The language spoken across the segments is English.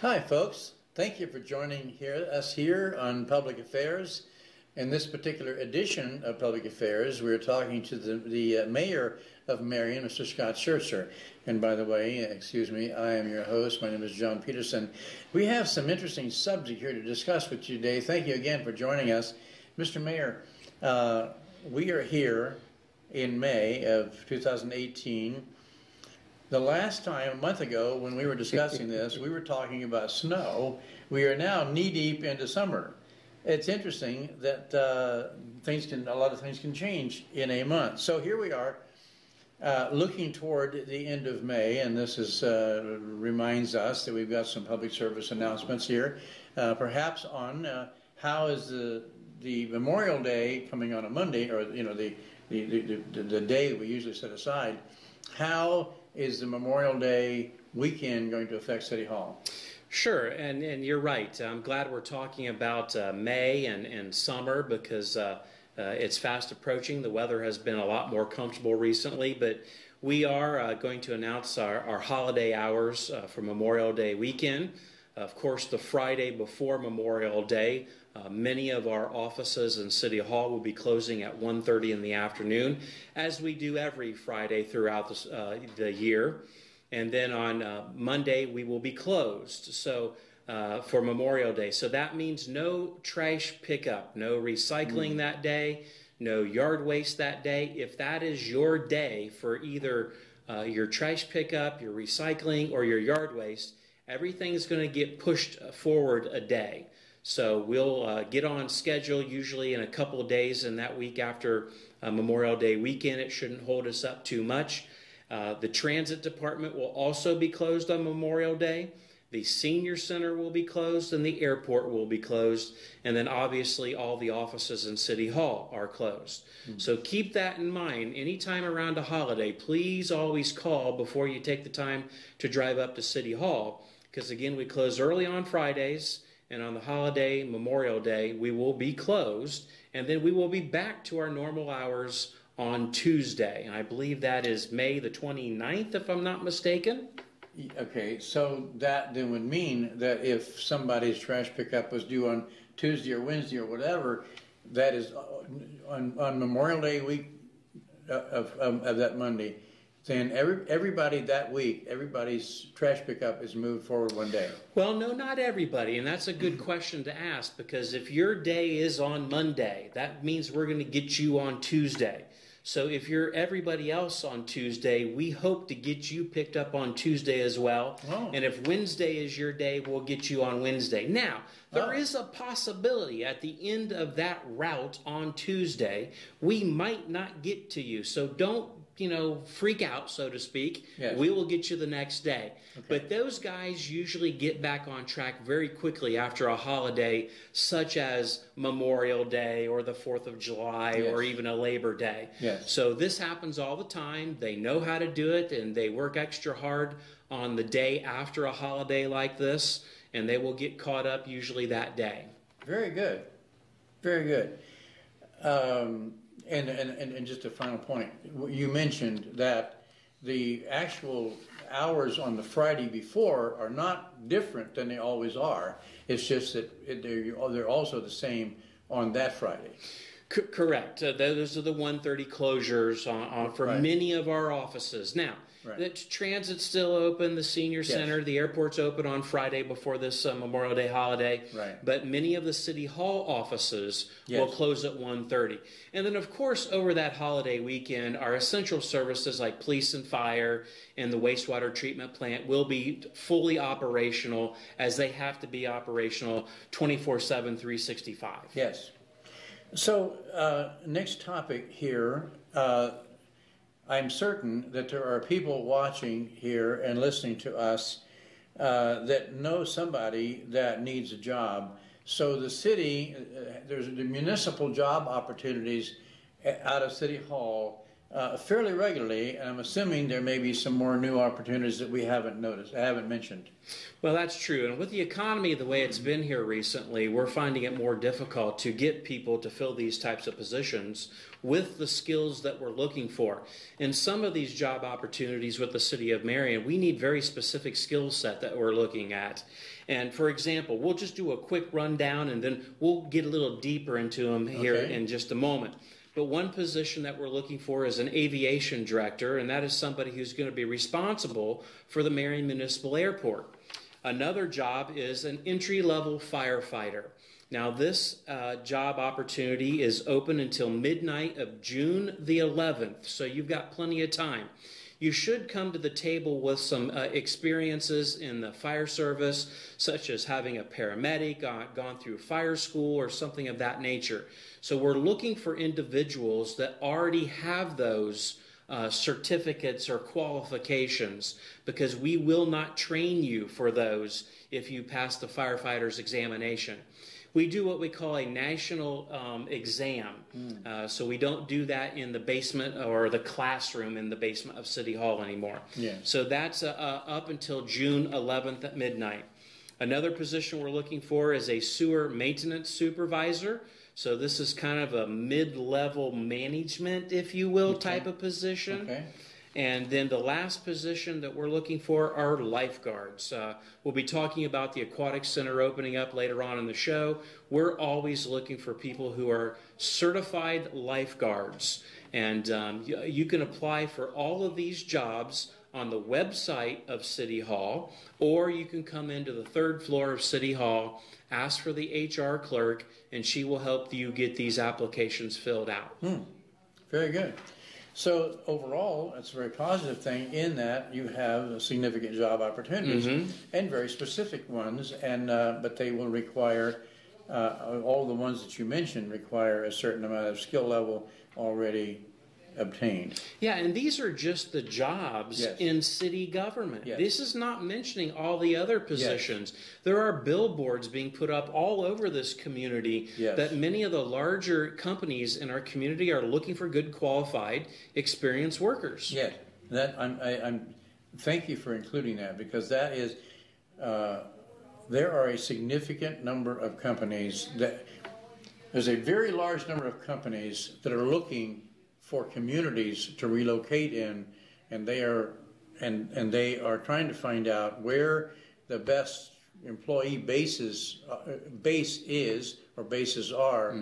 Hi, folks. Thank you for joining us here on Public Affairs. In this particular edition of Public Affairs, we're talking to the mayor of Marion, Mr. Scott Schertzer. And by the way, excuse me, I am your host. My name is John Peterson. We have some interesting subject here to discuss with you today. Thank you again for joining us. Mr. Mayor, we are here in May of 2018. The last time, a month ago, when we were discussing this, we were talking about snow. We are now knee-deep into summer. It's interesting that a lot of things can change in a month. So here we are, looking toward the end of May, and this reminds us that we've got some public service announcements here. Perhaps on how is the Memorial Day coming on a Monday, or the day that we usually set aside. How is the Memorial Day weekend going to affect City Hall? Sure, and you're right. I'm glad we're talking about May and summer because it's fast approaching. The weather has been a lot more comfortable recently, but we are going to announce our holiday hours for Memorial Day weekend. Of course, the Friday before Memorial Day, many of our offices in City Hall will be closing at 1:30 in the afternoon, as we do every Friday throughout the year. And then on Monday, we will be closed for Memorial Day. So that means no trash pickup, no recycling that day, no yard waste that day. If that is your day for either your trash pickup, your recycling, or your yard waste, everything's going to get pushed forward a day. So we'll get on schedule usually in a couple of days in that week after Memorial Day weekend. It shouldn't hold us up too much. The transit department will also be closed on Memorial Day. The senior center will be closed and the airport will be closed. And then obviously all the offices in City Hall are closed. So keep that in mind. Anytime around a holiday, please always call before you take the time to drive up to City Hall. Because again, we close early on Fridays, and on the holiday, Memorial Day, we will be closed. And then we will be back to our normal hours on Tuesday. And I believe that is May the 29th, if I'm not mistaken. Okay, so that then would mean that if somebody's trash pickup was due on Tuesday or Wednesday or whatever, that is on Memorial Day week of that Monday, then everybody that week, everybody's trash pickup is moved forward one day. Well, no, not everybody, and that's a good question to ask, because if your day is on Monday, that means we're going to get you on Tuesday. So if you're everybody else on Tuesday, we hope to get you picked up on Tuesday as well. Oh. And if Wednesday is your day, we'll get you on Wednesday. Now, there is a possibility at the end of that route on Tuesday, we might not get to you. So don't freak out, so to speak. Yes. We will get you the next day. Okay. But those guys usually get back on track very quickly after a holiday such as Memorial Day or the 4th of July or even a Labor Day. Yes. So this happens all the time. They know how to do it, and they work extra hard on the day after a holiday like this, and they will get caught up usually that day. Very good. Very good. And just a final point, you mentioned that the actual hours on the Friday before are not different than they always are. It's just that they're also the same on that Friday. Correct. Those are the 1:30 closures for many of our offices. Now, the transit's still open, the senior center, the airport's open on Friday before this Memorial Day holiday. Right. But many of the City Hall offices will close at 1:30. And then, of course, over that holiday weekend, our essential services like police and fire and the wastewater treatment plant will be fully operational, as they have to be operational 24/7, 365. Yes. So, next topic here, I'm certain that there are people watching here and listening to us that know somebody that needs a job. So the city, there's the municipal job opportunities out of City Hall fairly regularly, and I'm assuming there may be some more new opportunities that we haven't noticed, I haven't mentioned. Well, that's true. And with the economy the way it's been here recently, we're finding it more difficult to get people to fill these types of positions with the skills that we're looking for. In some of these job opportunities with the City of Marion, we need very specific skill set that we're looking at. And for example, we'll just do a quick rundown and then we'll get a little deeper into them here in just a moment. But one position that we're looking for is an aviation director, and that is somebody who's going to be responsible for the Marion Municipal Airport. Another job is an entry-level firefighter. Now, this job opportunity is open until midnight of June the 11th, so you've got plenty of time. You should come to the table with some experiences in the fire service, such as having a paramedic, gone through fire school, or something of that nature. So we're looking for individuals that already have those certificates or qualifications, because we will not train you for those if you pass the firefighter's examination. We do what we call a national exam. So we don't do that in the basement or the classroom in the basement of City Hall anymore. Yeah. So that's up until June 11th at midnight. Another position we're looking for is a sewer maintenance supervisor. So this is kind of a mid-level management, if you will, type of position. And then the last position that we're looking for are lifeguards. We'll be talking about the aquatic center opening up later on in the show. We're always looking for people who are certified lifeguards. And you can apply for all of these jobs on the website of City Hall, or you can come into the third floor of City Hall, ask for the HR clerk, and she will help you get these applications filled out. Very good. So overall, it's a very positive thing in that you have significant job opportunities and very specific ones, and but they will require, all the ones that you mentioned require a certain amount of skill level already obtained. Yeah, and these are just the jobs in city government. This is not mentioning all the other positions. There are billboards being put up all over this community that many of the larger companies in our community are looking for good, qualified, experienced workers. Yes, that I'm thank you for including that, because that is there are a significant number of companies that there's a very large number of companies that are looking for communities to relocate in, and they are trying to find out where the best employee bases are,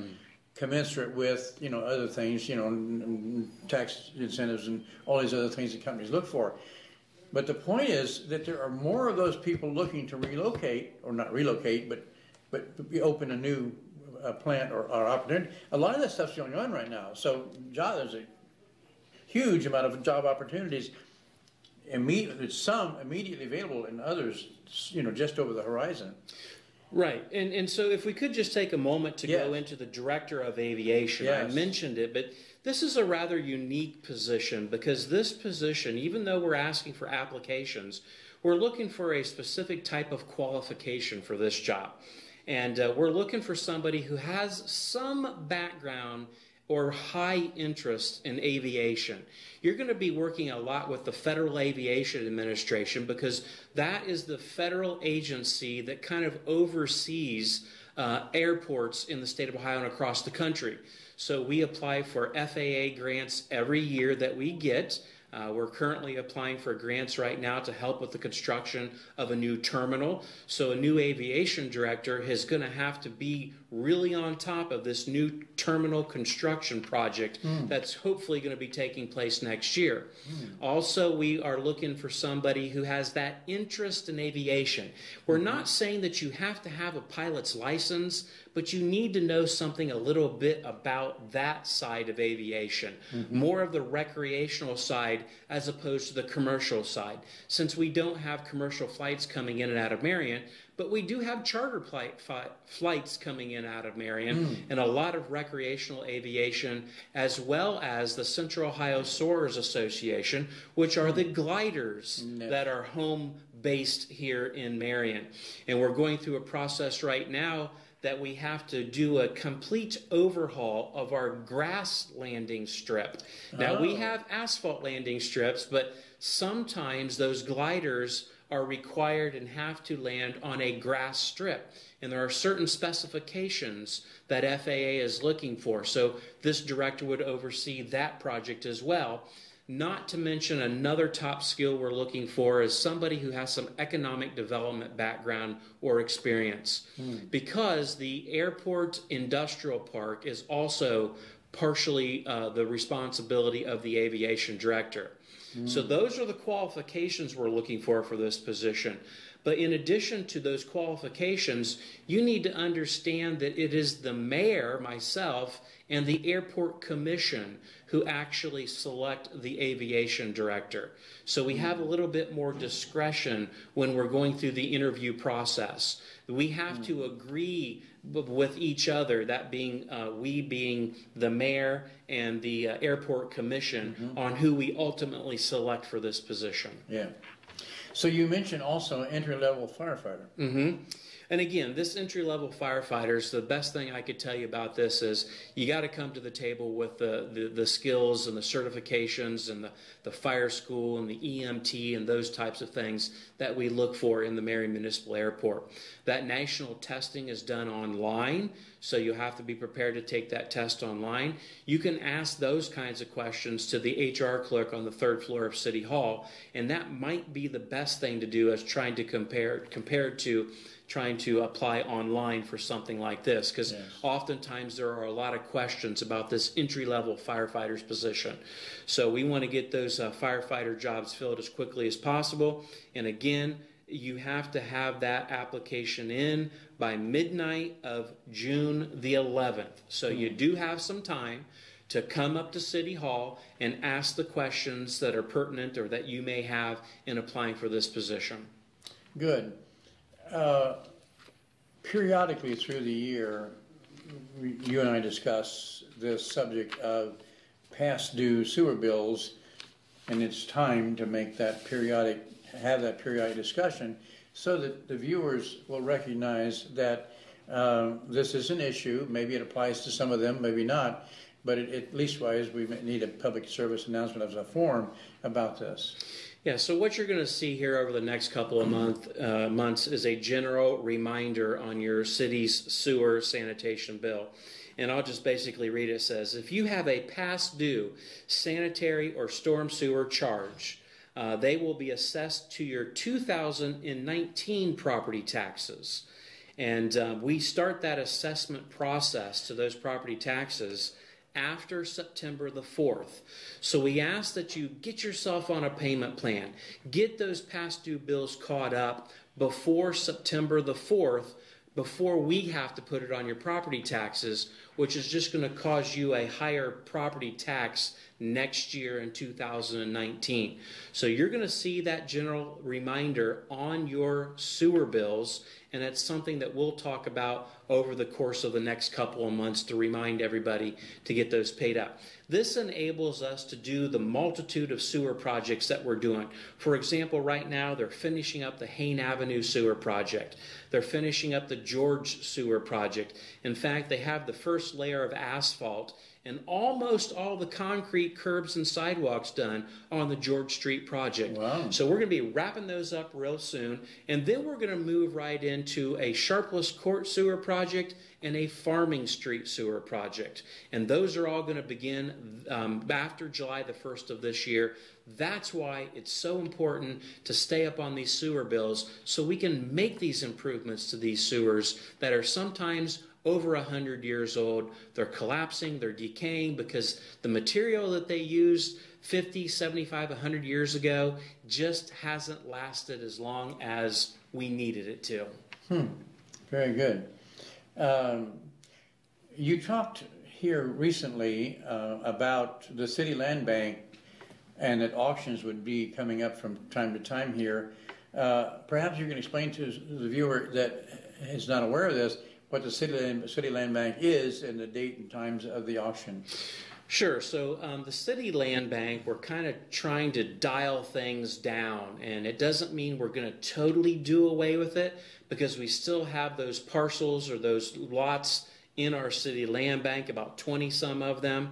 commensurate with other things, tax incentives and all these other things that companies look for. But the point is that there are more of those people looking to relocate, or not relocate, but open a new plant or opportunity. A lot of that stuff's going on right now. So there's a huge amount of job opportunities. Some immediately available, and others, just over the horizon. Right, and so if we could just take a moment to go into the Director of Aviation. I mentioned it, but this is a rather unique position, because this position, even though we're asking for applications, we're looking for a specific type of qualification for this job. And we're looking for somebody who has some background or high interest in aviation. You're going to be working a lot with the Federal Aviation Administration, because that is the federal agency that kind of oversees airports in the state of Ohio and across the country. So we apply for FAA grants every year that we get. We're currently applying for grants right now to help with the construction of a new terminal. So a new aviation director is going to have to be really on top of this new terminal construction project that's hopefully going to be taking place next year. Also, we are looking for somebody who has that interest in aviation. We're not saying that you have to have a pilot's license, but you need to know something a little bit about that side of aviation, more of the recreational side as opposed to the commercial side. Since we don't have commercial flights coming in and out of Marion, but we do have charter flights coming in out of Marion, and a lot of recreational aviation, as well as the Central Ohio Soarers Association, which are the gliders that are home based here in Marion. And we're going through a process right now that we have to do a complete overhaul of our grass landing strip. Now, we have asphalt landing strips, but sometimes those gliders are required and have to land on a grass strip. And there are certain specifications that FAA is looking for. So this director would oversee that project as well. Not to mention another top skill we're looking for is somebody who has some economic development background or experience. Because the airport industrial park is also partially the responsibility of the aviation director. So those are the qualifications we're looking for this position. But in addition to those qualifications, you need to understand that it is the mayor, myself, and the airport commission who actually select the aviation director. So we have a little bit more discretion when we're going through the interview process. We have to agree with each other, that being we being the mayor and the airport commission, on who we ultimately select for this position. Yeah. So you mentioned also entry-level firefighter. And again, this entry-level firefighters, the best thing I could tell you about this is you got to come to the table with the skills and the certifications and the fire school and the EMT and those types of things that we look for in the Marion Municipal Airport. That national testing is done online, so you have to be prepared to take that test online. You can ask those kinds of questions to the HR clerk on the 3rd floor of City Hall, and that might be the best thing to do as trying to compared to trying to apply online for something like this, because oftentimes there are a lot of questions about this entry-level firefighter's position. So we want to get those firefighter jobs filled as quickly as possible. And again, you have to have that application in by midnight of June the 11th. So you do have some time to come up to City Hall and ask the questions that are pertinent or that you may have in applying for this position. Good. Periodically through the year, you and I discuss this subject of past due sewer bills, and it's time to make that have that periodic discussion so that the viewers will recognize that this is an issue. Maybe it applies to some of them, maybe not, but at least wise we need a public service announcement as a form about this. Yeah, so what you're going to see here over the next couple of months is a general reminder on your city's sewer sanitation bill. And I'll just basically read it. It says, if you have a past due sanitary or storm sewer charge, they will be assessed to your 2019 property taxes. And we start that assessment process to those property taxes after September the 4th. So we ask that you get yourself on a payment plan. Get those past due bills caught up before September the 4th, before we have to put it on your property taxes, which is just going to cause you a higher property tax next year in 2019. So you're going to see that general reminder on your sewer bills, and it's something that we'll talk about over the course of the next couple of months to remind everybody to get those paid up. This enables us to do the multitude of sewer projects that we're doing. For example, right now they're finishing up the Hain Avenue sewer project. They're finishing up the George sewer project. In fact, they have the first layer of asphalt and almost all the concrete curbs and sidewalks done on the George Street project. Wow. So we're going to be wrapping those up real soon, and then we're going to move right into a Sharpless Court sewer project and a Farming Street sewer project. And those are all going to begin after July the 1st of this year. That's why it's so important to stay up on these sewer bills so we can make these improvements to these sewers that are sometimes over 100 years old. They're collapsing, they're decaying because the material that they used 50, 75, 100 years ago just hasn't lasted as long as we needed it to. Very good. You talked here recently about the City Land Bank and that auctions would be coming up from time to time here. Perhaps you can explain to the viewer that is not aware of this what the City Land Bank is and the date and times of the auction. Sure. So the city land bank, we're kind of trying to dial things down, and it doesn't mean we're going to totally do away with it, because we still have those parcels or those lots in our city land bank, about 20 some of them,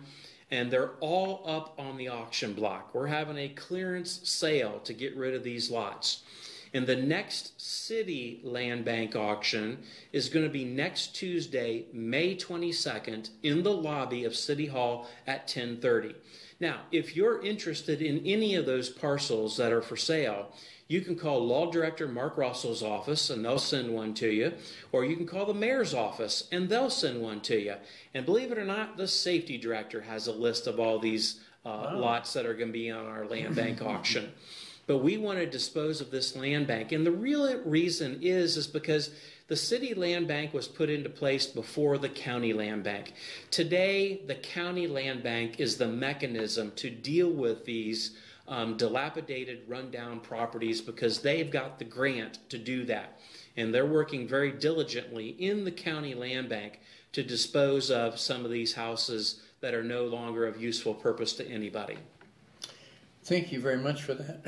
and they're all up on the auction block. We're having a clearance sale to get rid of these lots. And the next city land bank auction is going to be next Tuesday, May 22nd, in the lobby of City Hall at 10:30. Now, if you're interested in any of those parcels that are for sale, you can call Law Director Mark Russell's office and they'll send one to you, or you can call the mayor's office and they'll send one to you. And believe it or not, the safety director has a list of all these lots that are going to be on our land bank auction. But we want to dispose of this land bank. And the real reason is because the city land bank was put into place before the county land bank. Today, the county land bank is the mechanism to deal with these dilapidated, rundown properties, because they've got the grant to do that. And they're working very diligently in the county land bank to dispose of some of these houses that are no longer of useful purpose to anybody. Thank you very much for that.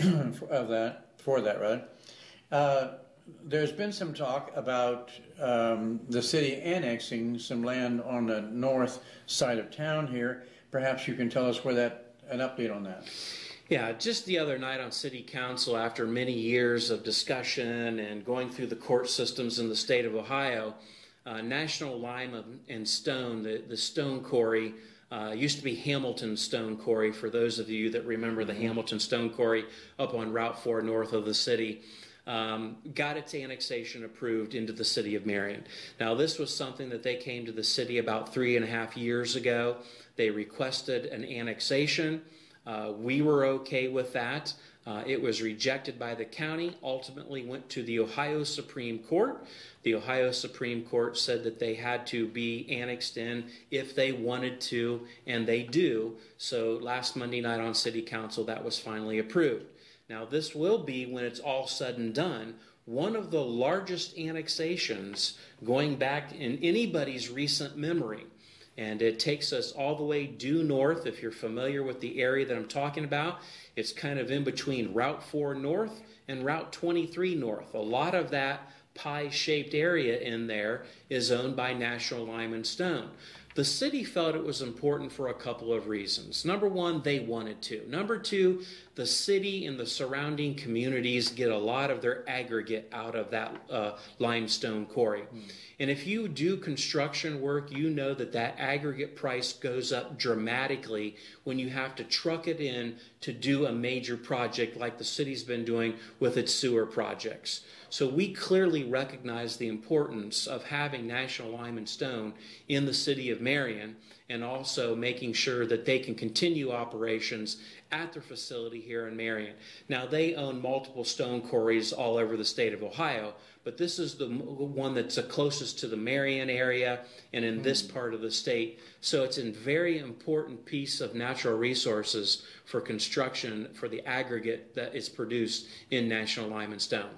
There's been some talk about the city annexing some land on the north side of town here. Perhaps you can tell us an update on that. Yeah, just the other night on City Council, after many years of discussion and going through the court systems in the state of Ohio, National Lime and Stone, the stone quarry, used to be Hamilton Stone Quarry, for those of you that remember the Hamilton Stone Quarry up on Route 4 north of the city, got its annexation approved into the city of Marion. Now, this was something that they came to the city about 3.5 years ago. They requested an annexation. We were okay with that. It was rejected by the county, ultimately went to the Ohio Supreme Court. The Ohio Supreme Court said that they had to be annexed in if they wanted to, and they do. So last Monday night on City Council, that was finally approved. Now, this will be, when it's all said and done, one of the largest annexations going back in anybody's recent memory. And it takes us all the way due north. If you're familiar with the area that I'm talking about, it's kind of in between Route 4 north and Route 23 north. A lot of that pie-shaped area in there is owned by National Lime and Stone. The city felt it was important for a couple of reasons. Number one, they wanted to. Number two, the city and the surrounding communities get a lot of their aggregate out of that limestone quarry. And if you do construction work, you know that that aggregate price goes up dramatically when you have to truck it in to do a major project like the city's been doing with its sewer projects. So we clearly recognize the importance of having National Lime and Stone in the city of Marion, and also making sure that they can continue operations at their facility here in Marion. Now, they own multiple stone quarries all over the state of Ohio, but this is the one that's the closest to the Marion area and in this part of the state. So it's a very important piece of natural resources for construction for the aggregate that is produced in National Lime and Stone.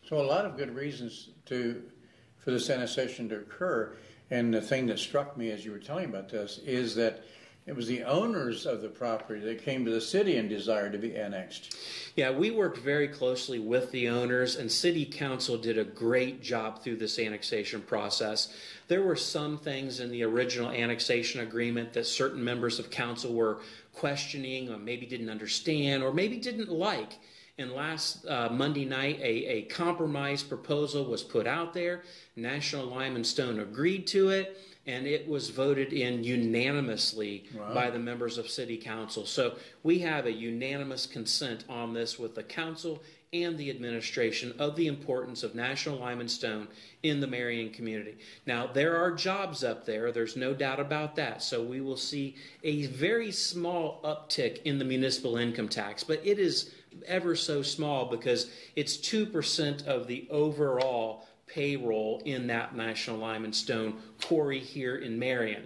So a lot of good reasons for this annexation to occur. And the thing that struck me as you were telling about this is that it was the owners of the property that came to the city and desired to be annexed. Yeah, we worked very closely with the owners, and City Council did a great job through this annexation process. There were some things in the original annexation agreement that certain members of council were questioning, or maybe didn't understand, or maybe didn't like. And last Monday night, a compromise proposal was put out there. National Lime and Stone agreed to it, and it was voted in unanimously by the members of City Council. So we have a unanimous consent on this with the council and the administration of the importance of National Lime and Stone in the Marion community. Now, there are jobs up there. There's no doubt about that. So we will see a very small uptick in the municipal income tax, but it is ever so small because it's 2% of the overall payroll in that National Lime and Stone quarry here in Marion.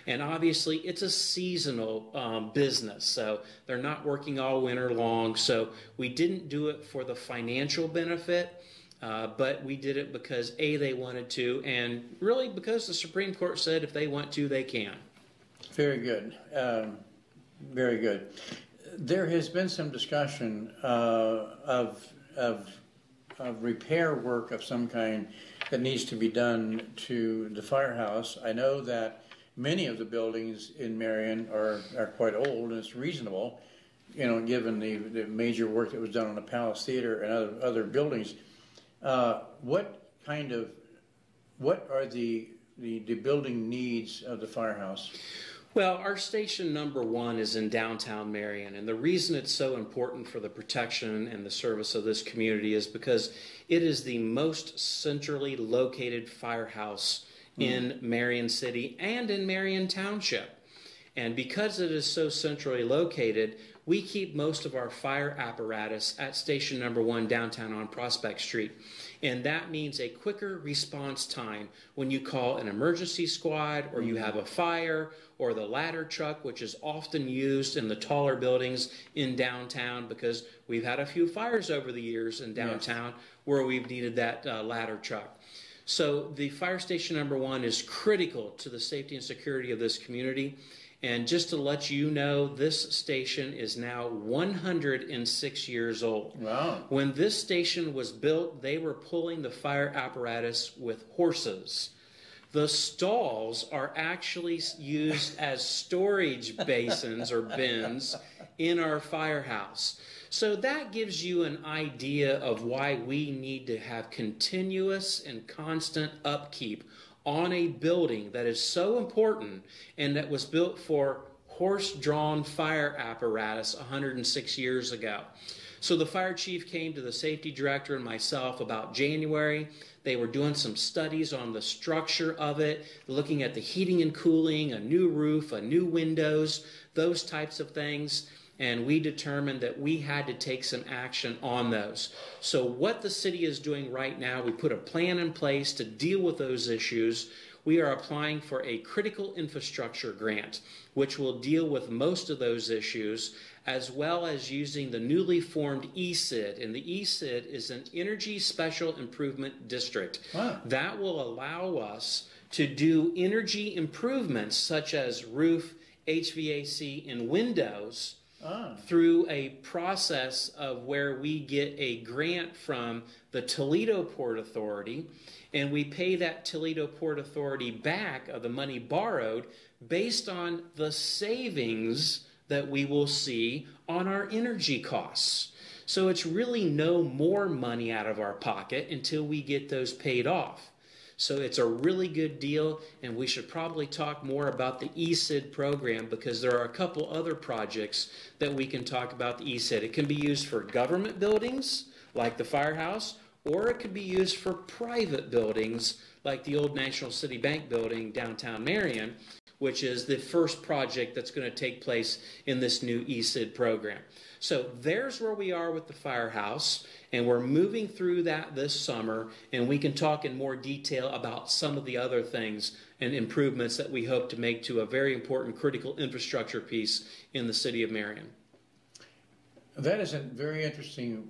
And obviously, it's a seasonal business, so they're not working all winter long. So we didn't do it for the financial benefit, but we did it because, A, they wanted to, and really because the Supreme Court said if they want to, they can. Very good. Very good. There has been some discussion of repair work of some kind that needs to be done to the firehouse. I know that many of the buildings in Marion are quite old, and it's reasonable, you know, given the major work that was done on the Palace Theater and other buildings. What are the building needs of the firehouse? Well, our station number 1 is in downtown Marion, and the reason it's so important for the protection and the service of this community is because it is the most centrally located firehouse in Marion City and in Marion Township. And because it is so centrally located, we keep most of our fire apparatus at station number 1 downtown on Prospect Street. And that means a quicker response time when you call an emergency squad or you have a fire, or the ladder truck, which is often used in the taller buildings in downtown, because we've had a few fires over the years in downtown where we've needed that ladder truck. So the fire station number 1 is critical to the safety and security of this community. And just to let you know, this station is now 106 years old. Wow. When this station was built, they were pulling the fire apparatus with horses. The stalls are actually used as storage basins or bins in our firehouse. So that gives you an idea of why we need to have continuous and constant upkeep on a building that is so important and that was built for horse-drawn fire apparatus 106 years ago. So the fire chief came to the safety director and myself about January. They were doing some studies on the structure of it, looking at the heating and cooling, a new roof, a new windows, those types of things. And we determined that we had to take some action on those. So what the city is doing right now, we put a plan in place to deal with those issues. We are applying for a critical infrastructure grant, which will deal with most of those issues, as well as using the newly formed ESID. And the ESID is an Energy Special Improvement District. Wow. That will allow us to do energy improvements such as roof, HVAC, and windows through a process of where we get a grant from the Toledo Port Authority, and we pay that Toledo Port Authority back of the money borrowed based on the savings that we will see on our energy costs. So it's really no more money out of our pocket until we get those paid off. So it's a really good deal, and we should probably talk more about the ESID program, because there are a couple other projects that we can talk about the ESID. It can be used for government buildings, like the firehouse, or it could be used for private buildings, like the old National City Bank building downtown Marion, which is the first project that's going to take place in this new ESID program. So there's where we are with the firehouse, and we're moving through that this summer, and we can talk in more detail about some of the other things and improvements that we hope to make to a very important critical infrastructure piece in the city of Marion. That is a very interesting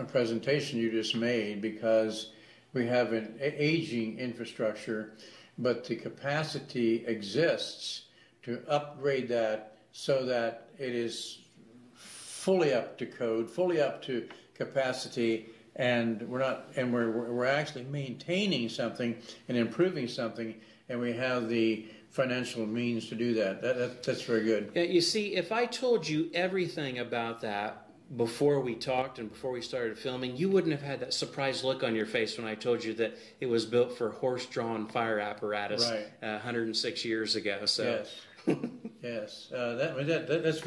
presentation you just made, because we have an aging infrastructure, but the capacity exists to upgrade that so that it is fully up to code, fully up to capacity, and we're actually maintaining something and improving something, and we have the financial means to do that. That's very good. Yeah, you see, if I told you everything about that before we talked and before we started filming, you wouldn't have had that surprised look on your face when I told you that it was built for horse-drawn fire apparatus 106 years ago. So. Yes, yes. That's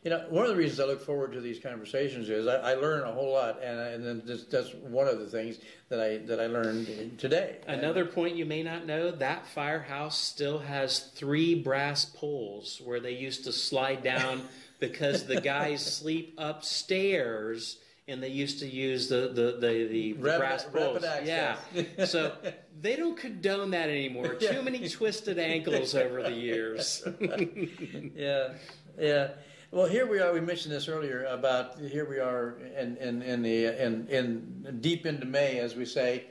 you know, one of the reasons I look forward to these conversations is I learn a whole lot, and then that's one of the things that I learned today. Another point you may not know, that firehouse still has 3 brass poles where they used to slide down because the guys sleep upstairs, and they used to use the brass poles. Yeah, so they don't condone that anymore. Too many twisted ankles over the years. Yeah. Well, here we are. We mentioned this earlier about here we are in deep into May, as we say,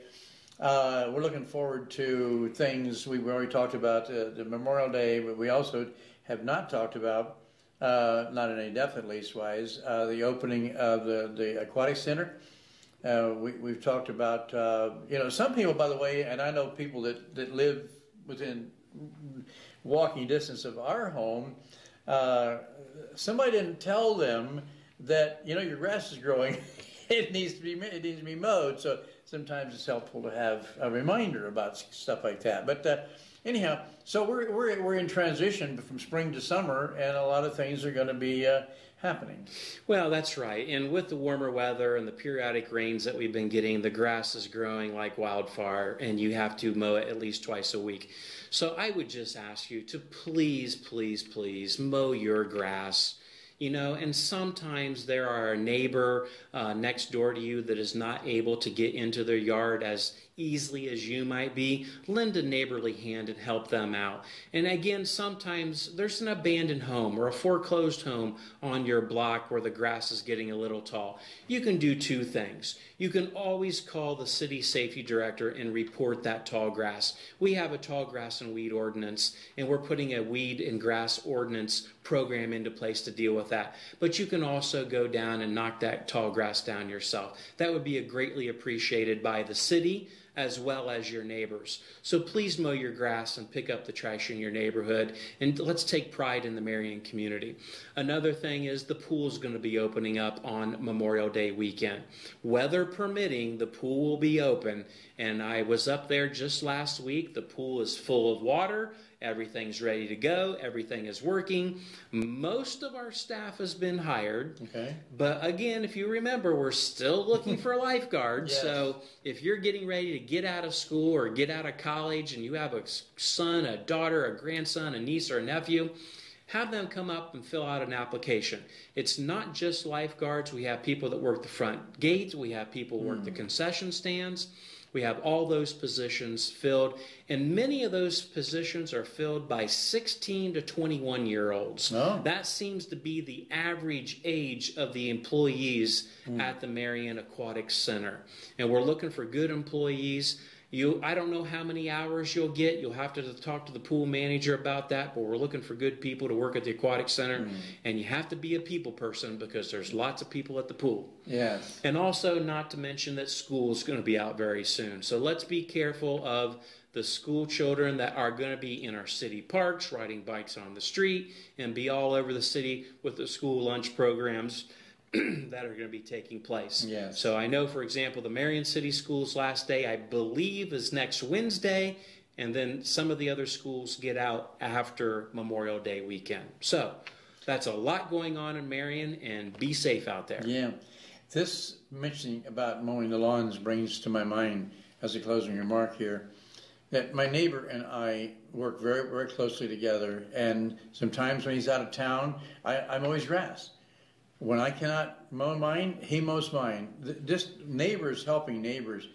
We're looking forward to things. We've already talked about the Memorial Day, but we also have not talked about, not in any depth at least wise, the opening of the Aquatic Center. We've talked about, some people, by the way, and I know people that live within walking distance of our home, somebody didn't tell them that, your grass is growing. It needs to be mowed. So sometimes it's helpful to have a reminder about stuff like that. But anyhow, so we're in transition from spring to summer, and a lot of things are going to be happening. Well, that's right. And with the warmer weather and the periodic rains that we've been getting, the grass is growing like wildfire, and you have to mow it at least twice a week. So I would just ask you to please, please, please mow your grass. And sometimes there are a neighbor next door to you that is not able to get into their yard as easily as you might be. Lend a neighborly hand and help them out. And again, sometimes there's an abandoned home or a foreclosed home on your block where the grass is getting a little tall. You can do two things. You can always call the city safety director and report that tall grass. We have a tall grass and weed ordinance, and we're putting a weed and grass ordinance program into place to deal with that. But you can also go down and knock that tall grass down yourself. That would be greatly appreciated by the city as well as your neighbors. So please mow your grass and pick up the trash in your neighborhood, and let's take pride in the Marion community. Another thing is the pool is going to be opening up on Memorial Day weekend. Weather permitting, the pool will be open, and I was up there just last week. The pool is full of water. Everything's ready to go. Everything is working. Most of our staff has been hired. Okay. But again, if you remember, we're still looking for lifeguards. Yes. So if you're getting ready to get out of school or get out of college and you have a son, a daughter, a grandson, a niece, or a nephew, have them come up and fill out an application. It's not just lifeguards. We have people that work the front gates. We have people who work the concession stands. We have all those positions filled, and many of those positions are filled by 16 to 21-year-olds. Oh. That seems to be the average age of the employees at the Marion Aquatic Center. And we're looking for good employees. I don't know how many hours you'll get. You'll have to talk to the pool manager about that, but we're looking for good people to work at the Aquatic Center. And you have to be a people person because there's lots of people at the pool. Yes. And also not to mention that school is going to be out very soon. So let's be careful of the school children that are going to be in our city parks, riding bikes on the street, and be all over the city with the school lunch programs that are going to be taking place. Yes. So I know, for example, the Marion City Schools last day, I believe, is next Wednesday, and then some of the other schools get out after Memorial Day weekend. So that's a lot going on in Marion, and be safe out there. Yeah. This mentioning about mowing the lawns brings to my mind, as a closing remark here, that my neighbor and I work very, very closely together, and sometimes when he's out of town, I'm always grass. When I cannot mow mine, he mows mine. Just neighbors helping neighbors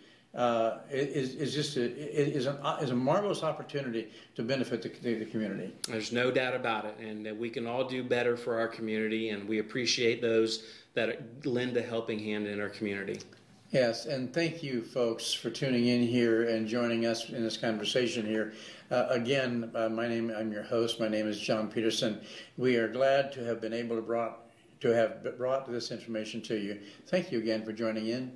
is a marvelous opportunity to benefit the community. There's no doubt about it, and we can all do better for our community, and we appreciate those that lend a helping hand in our community. Yes, and thank you, folks, for tuning in here and joining us in this conversation here. Again, I'm your host. My name is John Peterson. We are glad to have been able to have brought this information to you. Thank you again for joining in.